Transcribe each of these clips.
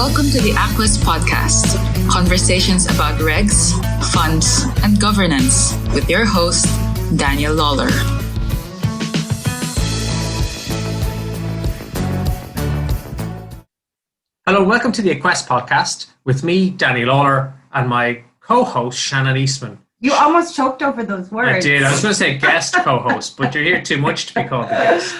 Welcome to the Aquest podcast, conversations about regs, funds, and governance with your host, Daniel Lawler. Hello, welcome to the Aquest podcast with me, Daniel Lawler, and my co-host, Shannon Eastman. You almost choked over those words. I did. I was going to say guest co-host, but you're here too much to be called the guest.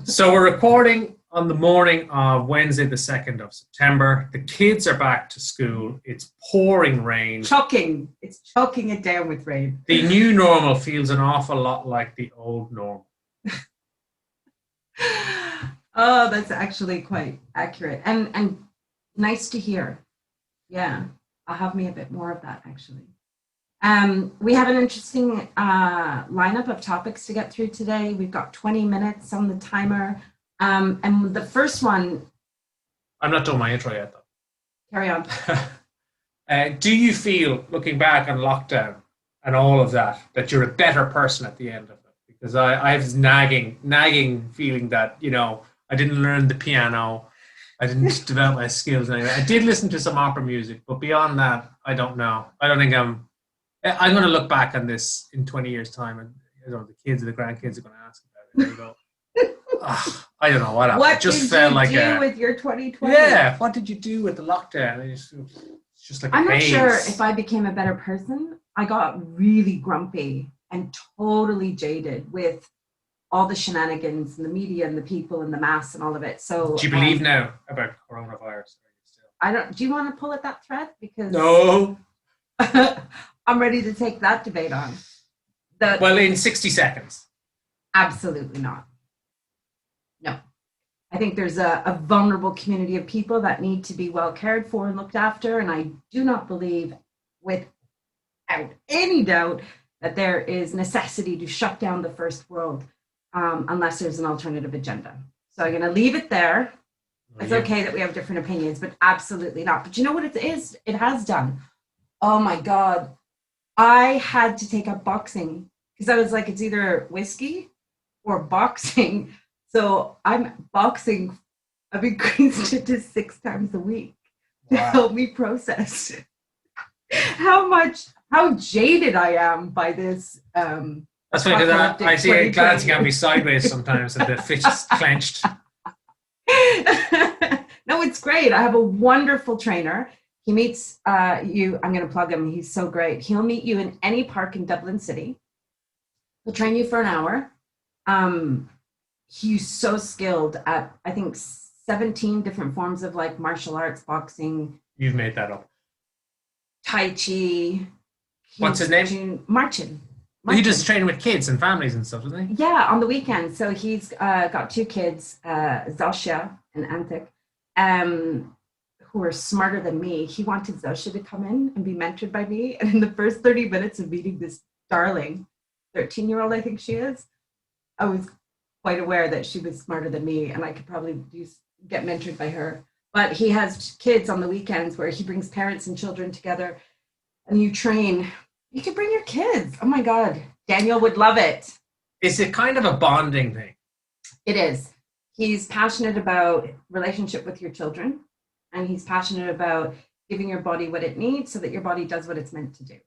So we're recording on the morning of Wednesday, the 2nd of September. The kids are back to school. It's pouring rain. Choking. It's choking it down with rain. The new normal feels an awful lot like the old normal. Oh, that's actually quite accurate and nice to hear. Yeah, I'll have me a bit more of that actually. We have an interesting lineup of topics to get through today. We've got 20 minutes on the timer. And the first one... I'm not done my intro yet, though. Carry on. Do you feel, looking back on lockdown and all of that, that you're a better person at the end of it? Because I have this nagging feeling that, you know, I didn't learn the piano. I didn't develop my skills. Anyway. I did listen to some opera music, but beyond that, I don't know. I don't think I'm going to look back on this in 20 years' time, and you know, the kids or the grandkids are going to ask about it. And go, I don't know what happened. What it just did felt you like do with your 2020? Yeah, what did you do with the lockdown? It's just like I'm not maze. sure if I became a better person. I got really grumpy and totally jaded with all the shenanigans and the media and the people and the masks and all of it. So do you believe now about coronavirus? I don't. Do you want to pull at that thread? Because no. I'm ready to take that debate on. Well, in 60 seconds. Absolutely not. No. I think there's a vulnerable community of people that need to be well cared for and looked after. And I do not believe, without any doubt, that there is necessity to shut down the first world unless there's an alternative agenda. So I'm going to leave it there. It's okay that we have different opinions, but absolutely not. But you know what it is? It has done. Oh my God. I had to take up boxing because I was like, it's either whiskey or boxing. So I'm boxing. I've increased it to 6 times a week to help me process how jaded I am by this. That's funny because I see it glancing at me sideways sometimes and the fist is clenched. No, it's great. I have a wonderful trainer. He meets you. I'm going to plug him. He's so great. He'll meet you in any park in Dublin City. He'll train you for an hour. He's so skilled at, I think, 17 different forms of like martial arts, boxing. You've made that up. Tai Chi. What's his name? Marcin. He does training with kids and families and stuff, doesn't he? Yeah, on the weekend. So he's got 2 kids, Zosia and Antic, who are smarter than me. He wanted Zosia to come in and be mentored by me. And in the first 30 minutes of meeting this darling 13-year-old, I think she is, I was quite aware that she was smarter than me and I could probably get mentored by her. But he has kids on the weekends where he brings parents and children together and you train. You could bring your kids. Oh my God. Daniel would love it. Is it kind of a bonding thing? It is. He's passionate about relationship with your children, and he's passionate about giving your body what it needs so that your body does what it's meant to do.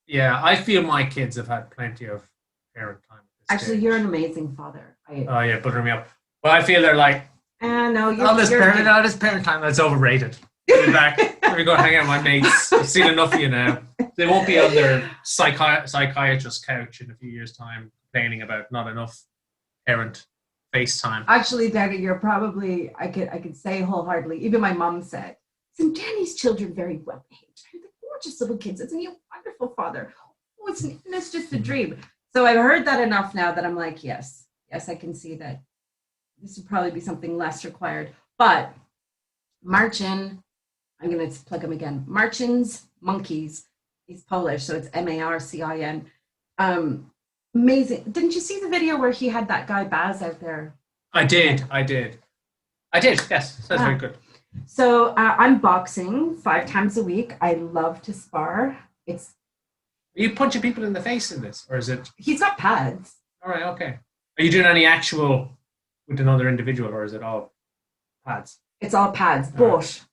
Yeah, I feel my kids have had plenty of parent time. Actually, you're an amazing father. Oh yeah, buttering me up. Well, I feel they're like, no, all this parent time that's overrated. Get back. We're going to hang out with my mates. I've seen enough of you now. They won't be on their psychiatrist's couch in a few years' time complaining about not enough parent FaceTime. Actually, Danny, you're probably, I could say wholeheartedly, even my mom said, isn't Danny's children very well behaved? They're gorgeous little kids. Isn't he a wonderful father? Oh, it's just a dream. So I've heard that enough now that I'm like, yes, I can see that this would probably be something less required. But Marcin, I'm going to plug him again. Marcin's Monkeys. He's Polish, so it's Marcin. Amazing. Didn't you see the video where he had that guy Baz out there? I did. Yes, that's very good. So I'm boxing 5 times a week. I love to spar. Are you punching people in the face in this, or is it? He's got pads. All right, okay. Are you doing any actual with another individual, or is it all pads? It's all pads, but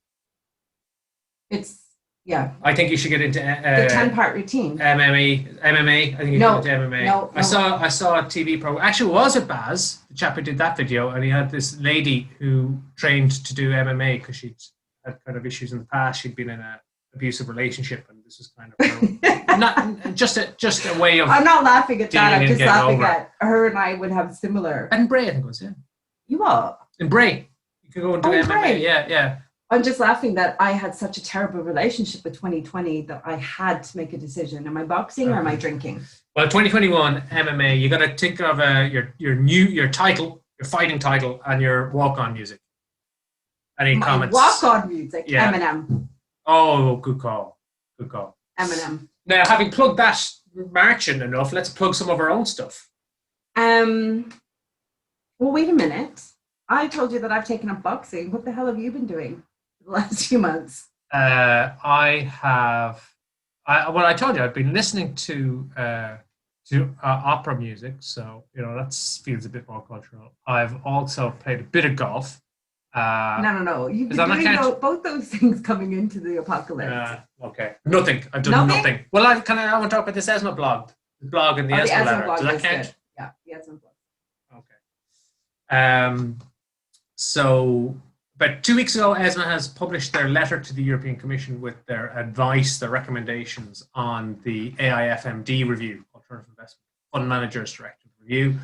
it's, yeah. I think you should get into The 10-part routine. MMA. I think you No, should get into MMA. no. I saw a TV program. Actually, it was at Baz, the chap who did that video, and he had this lady who trained to do MMA because she'd had kind of issues in the past. She'd been in an abusive relationship, and this was kind of not just a way of. I'm not laughing at that. I'm just laughing over. at her and I would have similar. And Bray, I think it was, yeah. You are. In Bray, you could go into MMA. Bray. Yeah. I'm just laughing that I had such a terrible relationship with 2020 that I had to make a decision. Am I boxing or am I drinking? Well, 2021 MMA, you got to think of your title, your fighting title, and your walk-on music. Any comments? Walk-on music, Yeah. Eminem. Oh, good call. Eminem. Now, having plugged that marching enough, let's plug some of our own stuff. Well, wait a minute. I told you that I've taken up boxing. What the hell have you been doing for the last few months? I told you I've been listening to opera music, so that feels a bit more cultural. I've also played a bit of golf. No. You've been doing both those things coming into the apocalypse. Okay. Nothing. I've done nothing. Well, I want to talk about this ESMA blog. The blog and the ESMA letter. Blog. Does that count? Good. Yeah, the ESMA blog. Okay. So about 2 weeks ago, ESMA has published their letter to the European Commission with their advice, their recommendations on the AIFMD review, Alternative Investment Fund Managers Directive Review.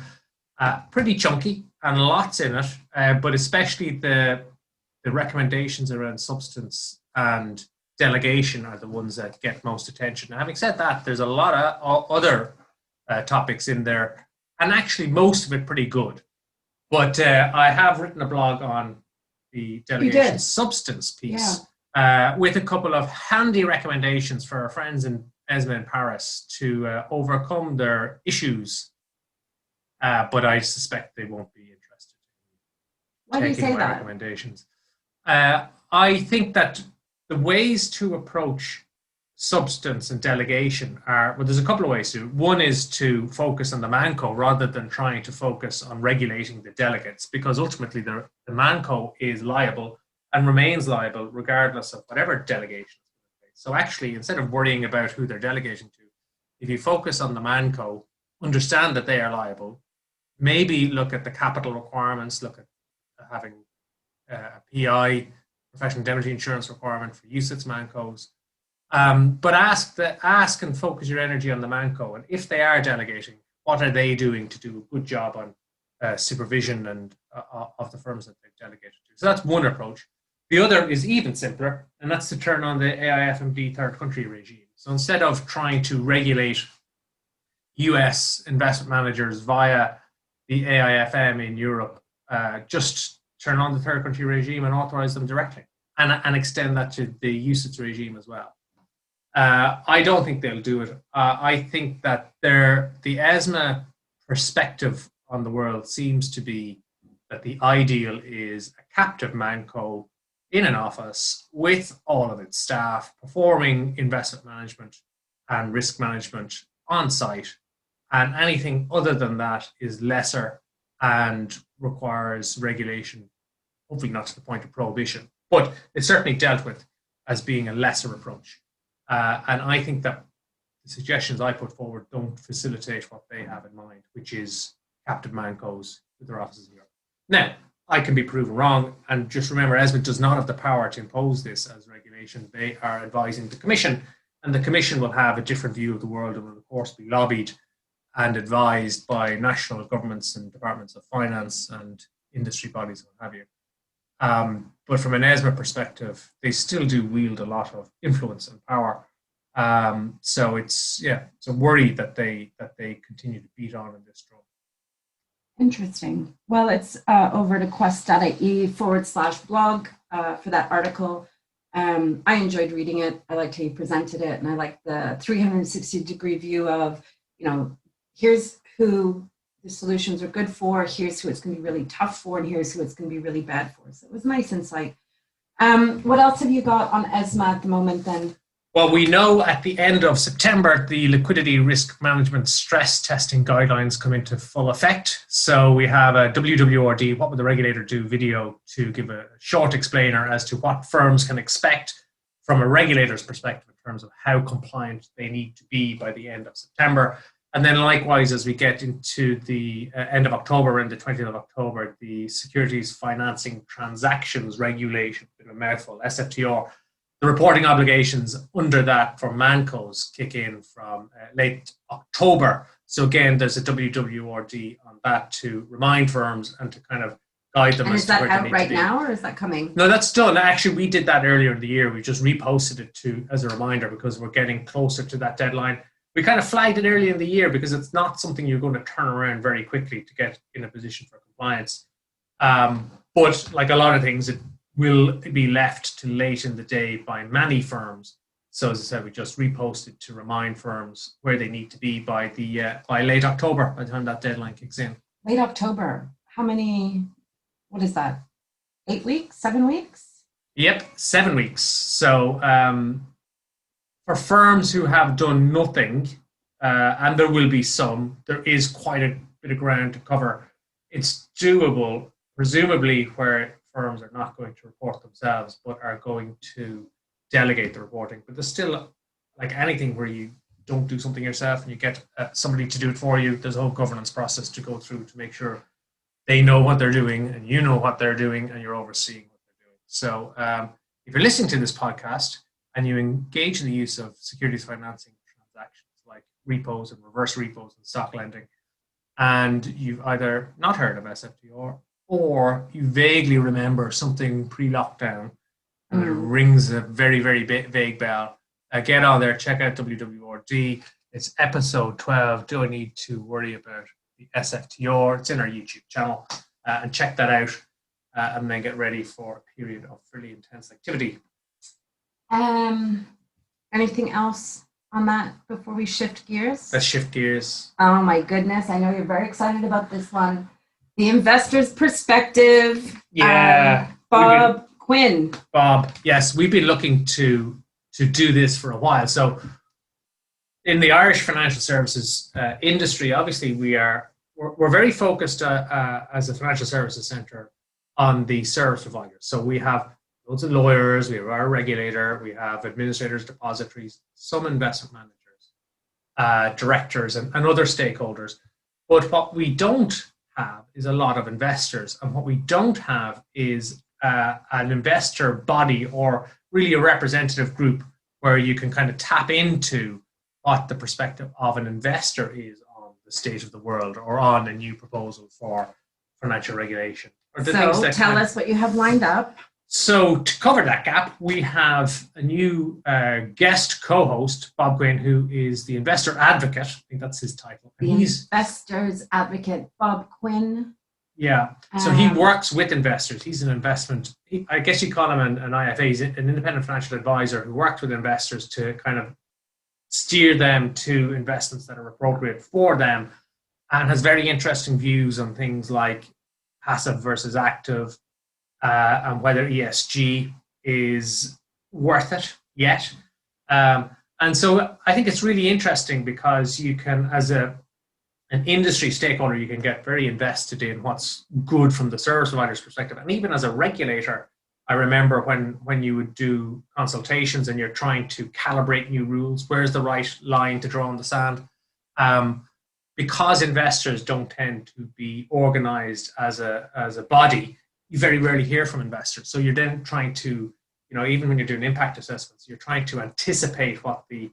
Pretty chunky and lots in it, but especially the recommendations around substance and delegation are the ones that get most attention. Now, having said that, there's a lot of other topics in there, and actually most of it pretty good. But I have written a blog on the delegation substance piece with a couple of handy recommendations for our friends in ESMA in Paris to overcome their issues. But I suspect they won't be interested in taking my recommendations. I think that the ways to approach substance and delegation there's a couple of ways to. One is to focus on the ManCo rather than trying to focus on regulating the delegates, because ultimately the ManCo is liable and remains liable regardless of whatever delegation. So actually, instead of worrying about who they're delegating to, if you focus on the ManCo, understand that they are liable, maybe look at the capital requirements, look at having a PI, professional indemnity insurance requirement for UCITS ManCos. But ask and focus your energy on the ManCo, and if they are delegating, what are they doing to do a good job on supervision and of the firms that they've delegated to? So that's one approach. The other is even simpler, and that's to turn on the AIFMD third country regime. So instead of trying to regulate US investment managers via the AIFM in Europe, just turn on the third country regime and authorize them directly, and extend that to the UCITS regime as well. I don't think they'll do it. I think that the ESMA perspective on the world seems to be that the ideal is a captive ManCo in an office with all of its staff performing investment management and risk management on site, and anything other than that is lesser and requires regulation, hopefully not to the point of prohibition, but it's certainly dealt with as being a lesser approach. And I think that the suggestions I put forward don't facilitate what they have in mind, which is captive ManCos with their offices in Europe. Now, I can be proven wrong, and just remember, ESMA does not have the power to impose this as regulation. They are advising the Commission, and the Commission will have a different view of the world and will, of course, be lobbied and advised by national governments and departments of finance and industry bodies and what have you. But from an ESMA perspective, they still do wield a lot of influence and power. So it's a worry that they continue to beat on in this drum. Interesting. Well, it's over to quest.ie/blog for that article. I enjoyed reading it. I liked how you presented it, and I liked the 360-degree view of, here's who the solutions are good for, here's who it's going to be really tough for, and here's who it's going to be really bad for. So it was nice insight. What else have you got on ESMA at the moment then? Well, we know at the end of September, the liquidity risk management stress testing guidelines come into full effect. So we have a WWRD, what would the regulator do video to give a short explainer as to what firms can expect from a regulator's perspective in terms of how compliant they need to be by the end of September. And then likewise, as we get into the end of October and the 20th of October, the Securities Financing Transactions Regulation, bit of a mouthful, SFTR, the reporting obligations under that for Mancos kick in from late October. So again, there's a WWRD on that to remind firms and to kind of guide them. And as is that to where out they need right to be. now, or is that coming? No, that's done. Actually, we did that earlier in the year. We just reposted it to as a reminder because we're getting closer to that deadline. We kind of flagged it early in the year because it's not something you're going to turn around very quickly to get in a position for compliance. But like a lot of things, it will be left to late in the day by many firms. So as I said, we just reposted to remind firms where they need to be by late October, by the time that deadline kicks in. Late October. How many? What is that? 8 weeks? 7 weeks? Yep, 7 weeks. So for firms who have done nothing, and there will be some, there is quite a bit of ground to cover. It's doable, presumably where firms are not going to report themselves, but are going to delegate the reporting. But there's still, like anything where you don't do something yourself and you get somebody to do it for you, there's a whole governance process to go through to make sure they know what they're doing and you know what they're doing and you're overseeing what they're doing. So if you're listening to this podcast and you engage in the use of securities financing transactions like repos and reverse repos and stock lending, and you've either not heard of SFTR or you vaguely remember something pre-lockdown and it rings a very, very vague bell, get on there, check out WWRD. It's episode 12. Do I need to worry about the SFTR? It's in our YouTube channel. And check that out and then get ready for a period of fairly intense activity. Anything else on that before we shift gears? Let's shift gears. Oh my goodness, I know you're very excited about this one. The investor's perspective. Yeah. Bob Quinn. Bob, yes, we've been looking to do this for a while. So in the Irish financial services industry, obviously we're very focused as a financial services centre on the service providers. So we have loads of lawyers, we have our regulator, we have administrators, depositories, some investment managers, directors, and other stakeholders. But what we don't have is a lot of investors. And what we don't have is an investor body or really a representative group where you can kind of tap into what the perspective of an investor is on the state of the world or on a new proposal for financial regulation. Or the things that tell us what you have lined up. So to cover that gap, we have a new guest co-host, Bob Quinn, who is the investor advocate. I think that's his title. And he's investor's advocate, Bob Quinn. Yeah. So he works with investors. He's an investment, I guess you call him an IFA. He's an independent financial advisor who works with investors to kind of steer them to investments that are appropriate for them and has very interesting views on things like passive versus active, and whether ESG is worth it yet. And so I think it's really interesting because you can, as an industry stakeholder, you can get very invested in what's good from the service provider's perspective. And even as a regulator, I remember when you would do consultations and you're trying to calibrate new rules, where's the right line to draw in the sand? Because investors don't tend to be organized as a body, you very rarely hear from investors. So you're then trying to, even when you're doing impact assessments, you're trying to anticipate what the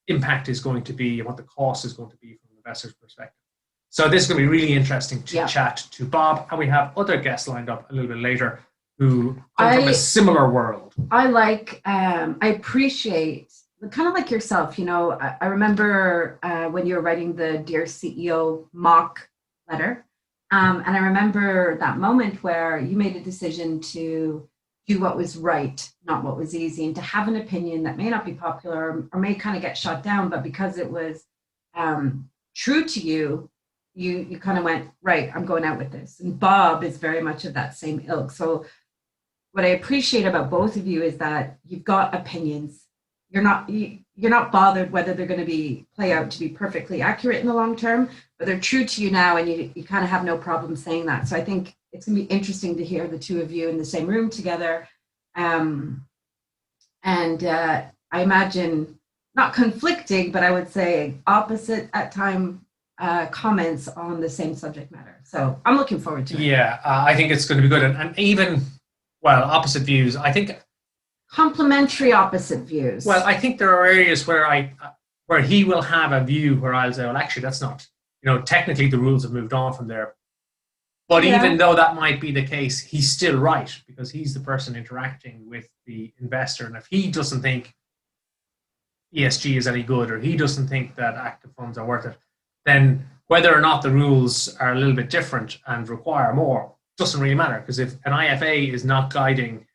impact is going to be and what the cost is going to be from an investor's perspective. So this is going to be really interesting to chat to Bob. And we have other guests lined up a little bit later who come from a similar world. I appreciate, kind of like yourself, I remember when you were writing the Dear CEO mock letter. And I remember that moment where you made a decision to do what was right, not what was easy, and to have an opinion that may not be popular or may kind of get shot down, but because it was true to you, you kind of went, right, I'm going out with this. And Bob is very much of that same ilk. So what I appreciate about both of you is that you've got opinions you're not bothered whether they're going to play out to be perfectly accurate in the long term, but they're true to you now, and you kind of have no problem saying that. So I think it's going to be interesting to hear the two of you in the same room together. I imagine not conflicting, but I would say opposite at time comments on the same subject matter. So I'm looking forward to it. Yeah, I think it's going to be good. And even, opposite views. I think complementary opposite views. Well, I think there are areas where he will have a view where I'll say, well, actually, that's not, technically the rules have moved on from there. But even though that might be the case, he's still right, because he's the person interacting with the investor. And if he doesn't think ESG is any good, or he doesn't think that active funds are worth it, then whether or not the rules are a little bit different and require more doesn't really matter. Because if an IFA is not guiding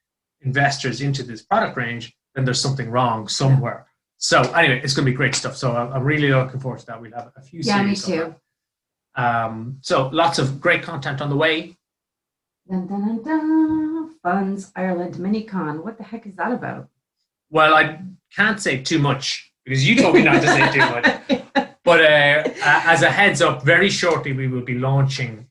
investors into this product range, then there's something wrong somewhere. So anyway, it's going to be great stuff. So I'm really looking forward to that. We'll have a few series. Yeah, me too. So lots of great content on the way. Dun, dun, dun, dun. Funds Ireland Minicon. What the heck is that about? Well, I can't say too much because you told me not to say too much. But as a heads up, very shortly we will be launching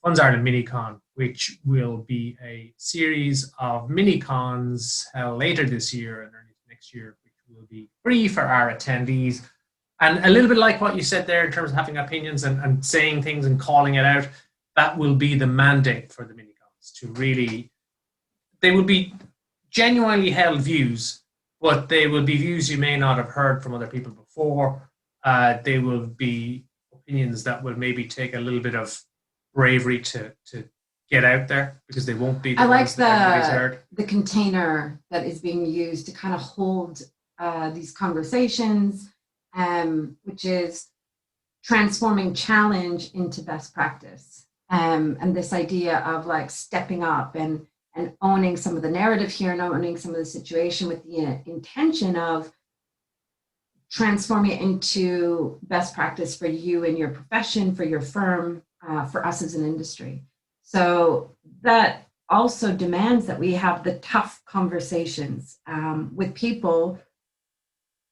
Funds Ireland Minicon, which will be a series of minicons held later this year and early next year, which will be free for our attendees. And a little bit like what you said there in terms of having opinions and saying things and calling it out, that will be the mandate for the minicons, to really, they will be genuinely held views, but they will be views you may not have heard from other people before. They will be opinions that will maybe take a little bit of bravery to get out there, because they won't be the ones that everybody's heard. The container that is being used to kind of hold these conversations, which is transforming challenge into best practice. And this idea of like stepping up and owning some of the narrative here and owning some of the situation with the intention of transforming it into best practice for you and your profession, for your firm, for us as an industry. So that also demands that we have the tough conversations with people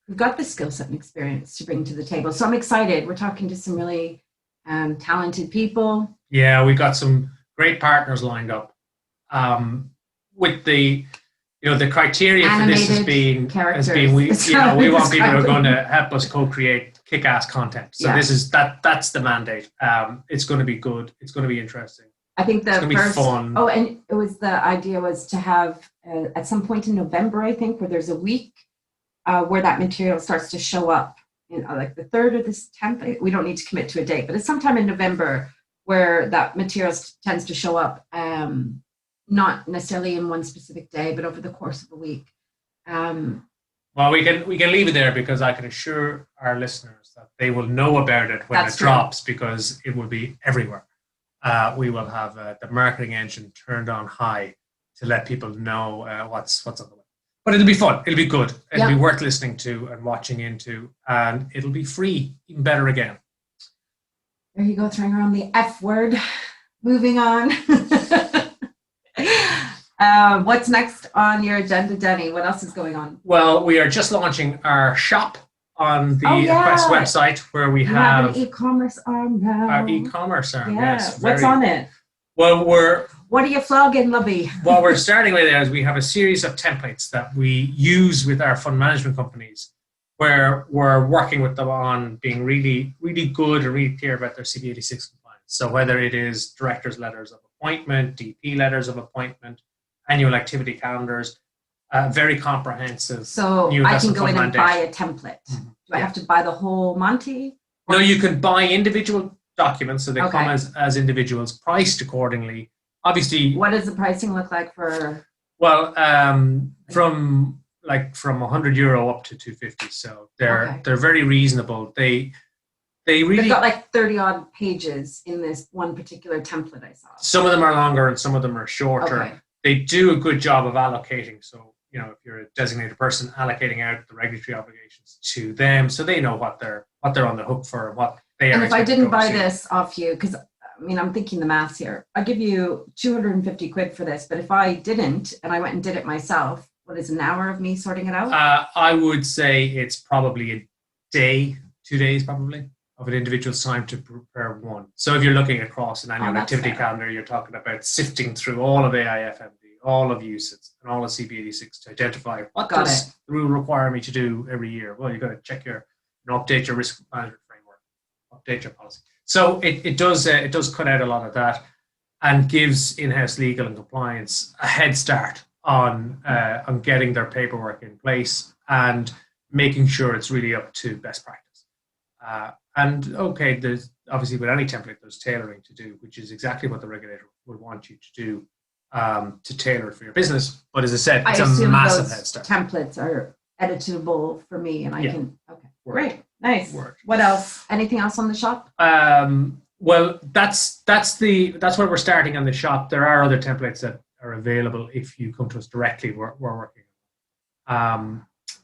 who've got the skill set and experience to bring to the table. So I'm excited. We're talking to some really talented people. Yeah, we got some great partners lined up. With the criteria Animated for this has been we want people who are going to help us co-create kick-ass content. So this is that's the mandate. It's going to be good. It's going to be interesting. I think it's going to be fun. Oh, and it was the idea was to have at some point in November, I think, where there's a week where that material starts to show up, like the 3rd or the 10th. We don't need to commit to a date, but it's sometime in November where that material tends to show up. Not necessarily in one specific day, but over the course of a week. Well, we can leave it there, because I can assure our listeners that they will know about it when it drops, because it will be everywhere. We will have the marketing engine turned on high to let people know what's on the way. But it'll be fun. It'll be good. It'll be worth listening to and watching into, and it'll be free, even better again. There you go, throwing around the F word. Moving on. What's next on your agenda, Denny? What else is going on? Well, we are just launching our shop on the Quest website, where we have an e-commerce arm now. Our e-commerce arm, yes. What's on it? Well, what are you flogging, lovey? What we're starting with is we have a series of templates that we use with our fund management companies, where we're working with them on being really, really good and really clear about their CB86 compliance. So whether it is directors' letters of appointment, DP letters of appointment, annual activity calendars, very comprehensive. So I can go in and buy a template. Mm-hmm. Do I have to buy the whole Monty? No, you can buy individual documents, so they come as individuals, priced accordingly. Obviously, what does the pricing look like for? Well, from €100 up to 250. So they're very reasonable. They've got like 30 odd pages in this one particular template I saw. Some of them are longer and some of them are shorter. Okay. They do a good job of allocating. So, if you're a designated person, allocating out the regulatory obligations to them, so they know what they're on the hook for, what they are. And if I didn't buy this off you, because I'm thinking the maths here, I give you 250 quid for this, but if I didn't and I went and did it myself, what is an hour of me sorting it out? I would say it's probably a day, 2 days probably, of an individual's time to prepare one. So if you're looking across an annual activity calendar, you're talking about sifting through all of AIFMD, all of UCITS, and all of CP86 to identify what does the rule require me to do every year. Well, you've got to check update your risk management framework, update your policy. So it does cut out a lot of that and gives in-house legal and compliance a head start on getting their paperwork in place and making sure it's really up to best practice. And okay, there's obviously with any template there's tailoring to do, which is exactly what the regulator would want you to do to tailor it for your business. But as I said, it's a massive head start. Templates are editable for me, and I can. Okay, Word. Great, nice. Word. What else? Anything else on the shop? Well, that's where we're starting on the shop. There are other templates that are available if you come to us directly. We're working.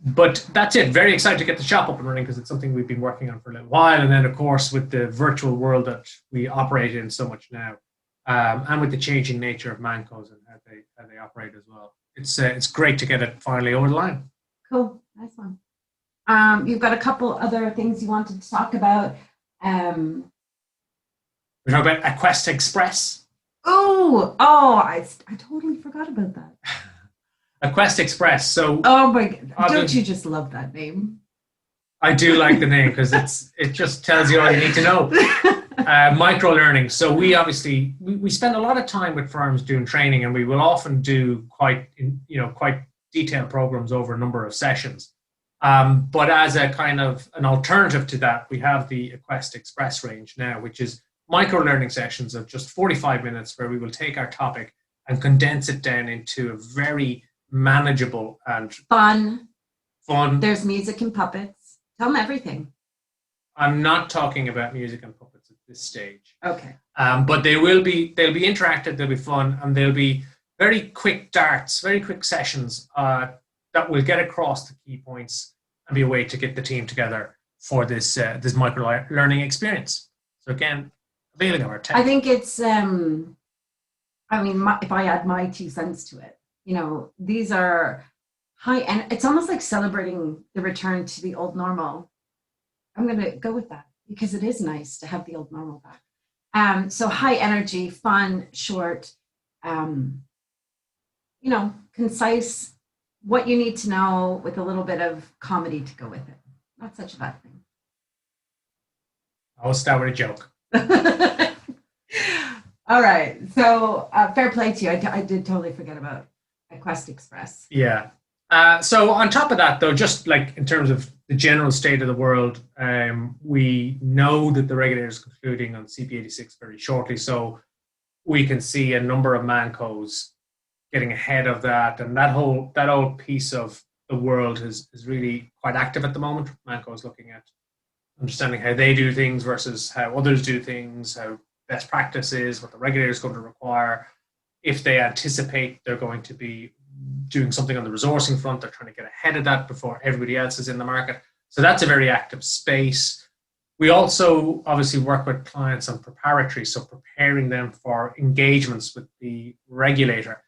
But that's it. Very excited to get the shop up and running because it's something we've been working on for a little while. And then, of course, with the virtual world that we operate in so much now, and with the changing nature of Mancos and how they operate as well, it's great to get it finally over the line. Cool, nice one. You've got a couple other things you wanted to talk about. We're talking about Aquest Express. I totally forgot about that. Aquest Express. So, oh my God, don't you just love that name? I do like the name because it just tells you all you need to know. Micro learning. So we obviously we spend a lot of time with firms doing training, and we will often do quite detailed programs over a number of sessions. But as a kind of an alternative to that, we have the Aquest Express range now, which is micro learning sessions of just 45 minutes where we will take our topic and condense it down into a very manageable and fun. There's music and puppets. Tell them everything. I'm not talking about music and puppets at this stage. Okay. But they'll be interactive, they'll be fun, and they'll be very quick darts, very quick sessions that will get across the key points and be a way to get the team together for this micro learning experience. So again, availing of our tech. I think it's, if I add my 2 cents to it, these are high, and it's almost like celebrating the return to the old normal. I'm going to go with that because it is nice to have the old normal back. So high energy, fun, short, concise, what you need to know with a little bit of comedy to go with it. Not such a bad thing. I'll start with a joke. All right. So fair play to you. I did totally forget about Aquest Express. Yeah. So on top of that, though, just like in terms of the general state of the world, we know that the regulator is concluding on CP86 very shortly. So we can see a number of Mancos getting ahead of that. And that whole piece of the world is really quite active at the moment. Mancos looking at understanding how they do things versus how others do things, how best practice is, what the regulator is going to require. If they anticipate they're going to be doing something on the resourcing front, they're trying to get ahead of that before everybody else is in the market. So that's a very active space. We also obviously work with clients on preparatory, so preparing them for engagements with the regulator.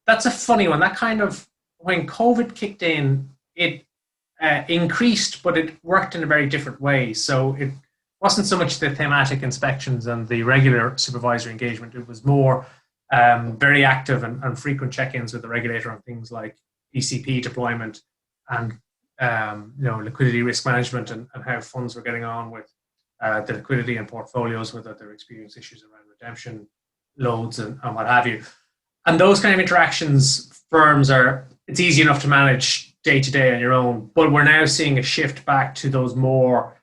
That's a funny one. That kind of, when COVID kicked in, it increased, but it worked in a very different way. So it wasn't so much the thematic inspections and the regular supervisory engagement. It was more very active and frequent check-ins with the regulator on things like ECP deployment and liquidity risk management and how funds were getting on with the liquidity and portfolios, whether they're experiencing issues around redemption loads and what have you. And those kind of interactions, it's easy enough to manage day to day on your own, but we're now seeing a shift back to those more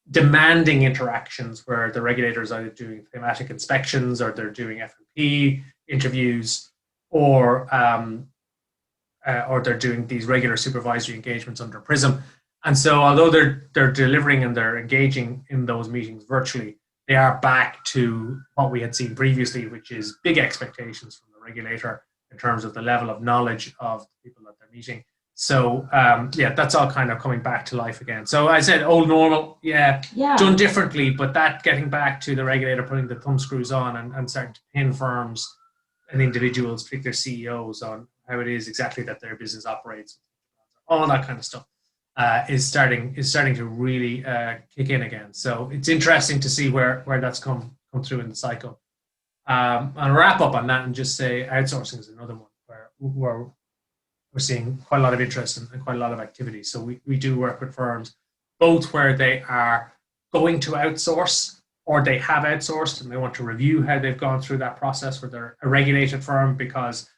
demanding interactions where the regulator is either doing thematic inspections or they're doing F&P interviews or they're doing these regular supervisory engagements under PRISM. And so although they're delivering and they're engaging in those meetings virtually, they are back to what we had seen previously, which is big expectations from the regulator in terms of the level of knowledge of the people that they're meeting. So, that's all kind of coming back to life again. So I said old normal, done differently, but that getting back to the regulator putting the thumb screws on and starting to pin firms and individuals, particularly CEOs, on how it is exactly that their business operates, all that kind of stuff is starting to really kick in again. So it's interesting to see where that's come through in the cycle. I'll wrap up on that and just say outsourcing is another one where we're seeing quite a lot of interest and quite a lot of activity. So we do work with firms both where they are going to outsource or they have outsourced and they want to review how they've gone through that process, where they're a regulated firm, because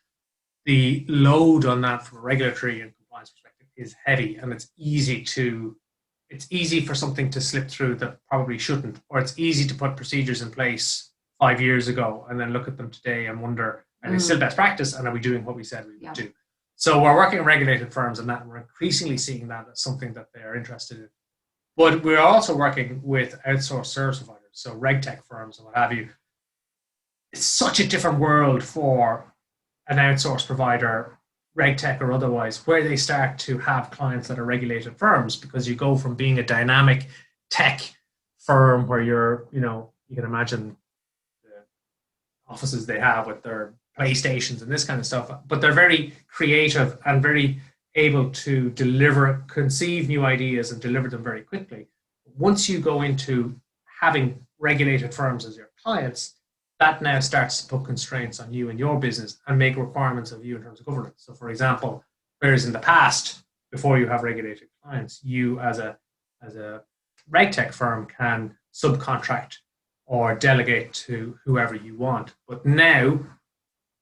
the load on that from a regulatory and compliance perspective is heavy, and it's easy for something to slip through that probably shouldn't, or it's easy to put procedures in place 5 years ago and then look at them today and wonder, are they still best practice, and are we doing what we said we would do? So we're working with regulated firms on that, and we're increasingly seeing that as something that they are interested in. But we're also working with outsourced service providers, so RegTech firms and what have you. It's such a different world for an outsourced provider, RegTech or otherwise, where they start to have clients that are regulated firms, because you go from being a dynamic tech firm where you can imagine the offices they have with their PlayStations and this kind of stuff, but they're very creative and very able to conceive new ideas and deliver them very quickly. Once you go into having regulated firms as your clients, that now starts to put constraints on you and your business and make requirements of you in terms of governance. So for example, whereas in the past, before you have regulated clients, you as a RegTech firm can subcontract or delegate to whoever you want. But now,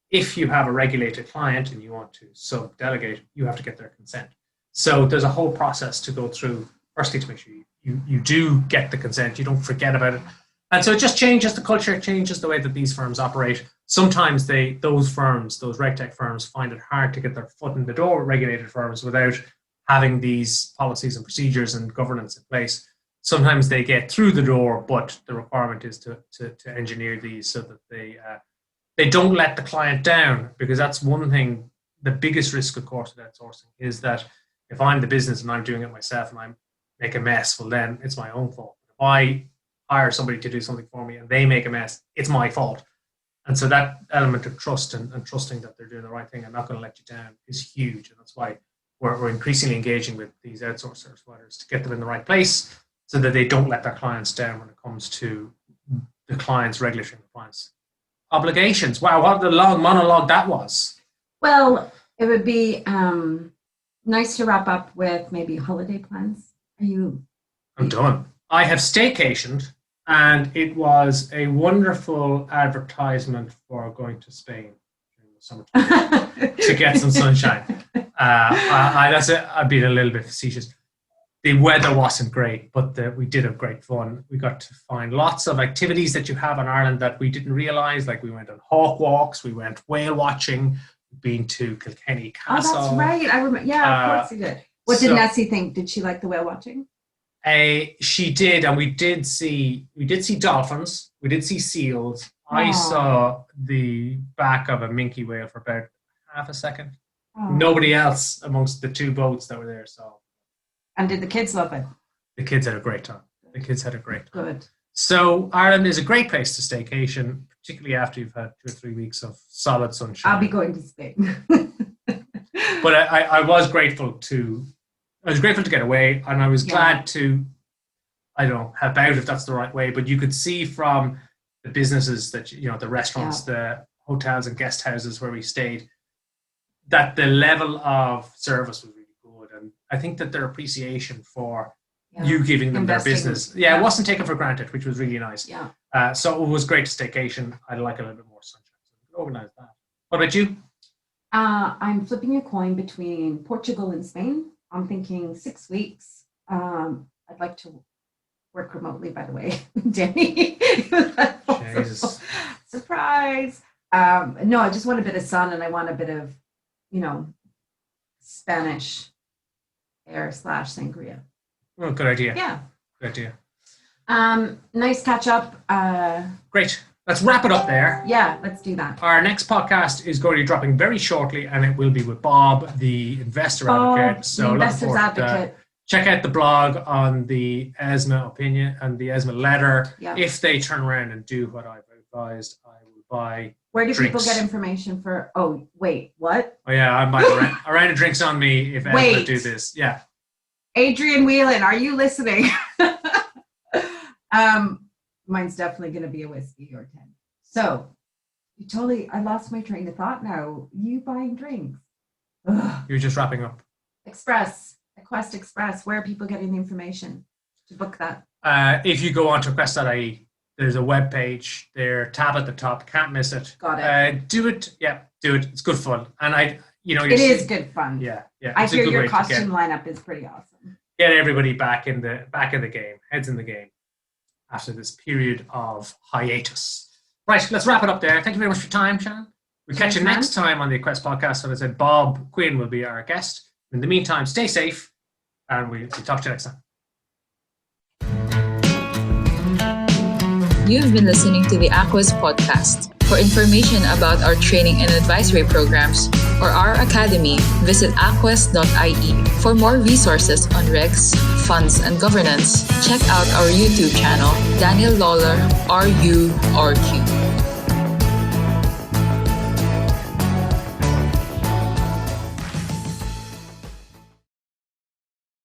if you have a regulated client and you want to sub-delegate, you have to get their consent. So there's a whole process to go through, firstly, to make sure you do get the consent, you don't forget about it. And so it just changes the culture, it changes the way that these firms operate. Sometimes those RegTech firms, find it hard to get their foot in the door with regulated firms without having these policies and procedures and governance in place. Sometimes they get through the door, but the requirement is to engineer these so that they don't let the client down, because that's one thing. The biggest risk, of course, with outsourcing is that if I'm the business and I'm doing it myself and I make a mess, well, then it's my own fault. If I hire somebody to do something for me and they make a mess, it's my fault. And so that element of trust and trusting that they're doing the right thing and not going to let you down is huge. And that's why we're increasingly engaging with these outsourced service providers to get them in the right place so that they don't let their clients down when it comes to the client's regulatory compliance obligations. Wow, what a long monologue that was. Well, it would be nice to wrap up with maybe holiday plans. I'm done. I have staycationed, and it was a wonderful advertisement for going to Spain during the summertime to get some sunshine. That's it. I've been a little bit facetious. The weather wasn't great, but we did have great fun. We got to find lots of activities that you have in Ireland that we didn't realise. Like we went on hawk walks, we went whale watching, we've been to Kilkenny Castle. Oh, that's right. I remember. Yeah, of course you did. What did Nessie think? Did she like the whale watching? She did, and we did see dolphins. We did see seals. I saw the back of a minke whale for about half a second. Nobody else amongst the two boats that were there saw. And did the kids love it? The kids had a great time. Good. So Ireland is a great place to staycation, particularly after you've had 2 or 3 weeks of solid sunshine. I'll be going to Spain. But I was grateful to get away, and I was glad to, I don't know, help out if that's the right way, but you could see from the businesses that, the restaurants, the hotels and guest houses where we stayed, that the level of service was really good. And I think that their appreciation for you giving them their business, it wasn't taken for granted, which was really nice. So it was great to staycation. I'd like a little bit more sunshine, so we could organize that. What about you? I'm flipping a coin between Portugal and Spain. I'm thinking 6 weeks. I'd like to work remotely, by the way, Danny. Jesus. Surprise. No, I just want a bit of sun, and I want a bit of, Spanish air / sangria. Oh, good idea. Yeah. Good idea. Nice catch up. Great. Let's wrap it up there. Yeah, let's do that. Our next podcast is going to be dropping very shortly, and it will be with Bob, the investor advocate. So the investor's advocate. check out the blog on the ESMA opinion and the ESMA letter. Yeah. If they turn around and do what I've advised, I will buy. Where do people drinks. get information for? Oh, wait, what? Oh yeah, I'm buying a round of drinks on me if ESMA do this. Yeah. Adrian Whelan, are you listening? Mine's definitely going to be a whiskey or 10. So, I lost my train of thought now. You buying drinks? Ugh. You're just wrapping up. Quest Express, where are people getting the information to book that? If you go on to quest.ie, there's a web page there, tab at the top, can't miss it. Got it. Do it. Yeah, do it. It's good fun. And it is good fun. Yeah. I hear your costume lineup is pretty awesome. Get everybody back in the game, heads in the game after this period of hiatus. Right, let's wrap it up there. Thank you very much for your time, Shannon. We'll catch you next time on the Aquest podcast. So as I said, Bob Quinn will be our guest. In the meantime, stay safe, and we'll talk to you next time. You've been listening to the Aquest podcast. For information about our training and advisory programs or our academy, visit aquest.ie. For more resources on regs, funds, and governance, check out our YouTube channel, Daniel Lawler, RU, RQ.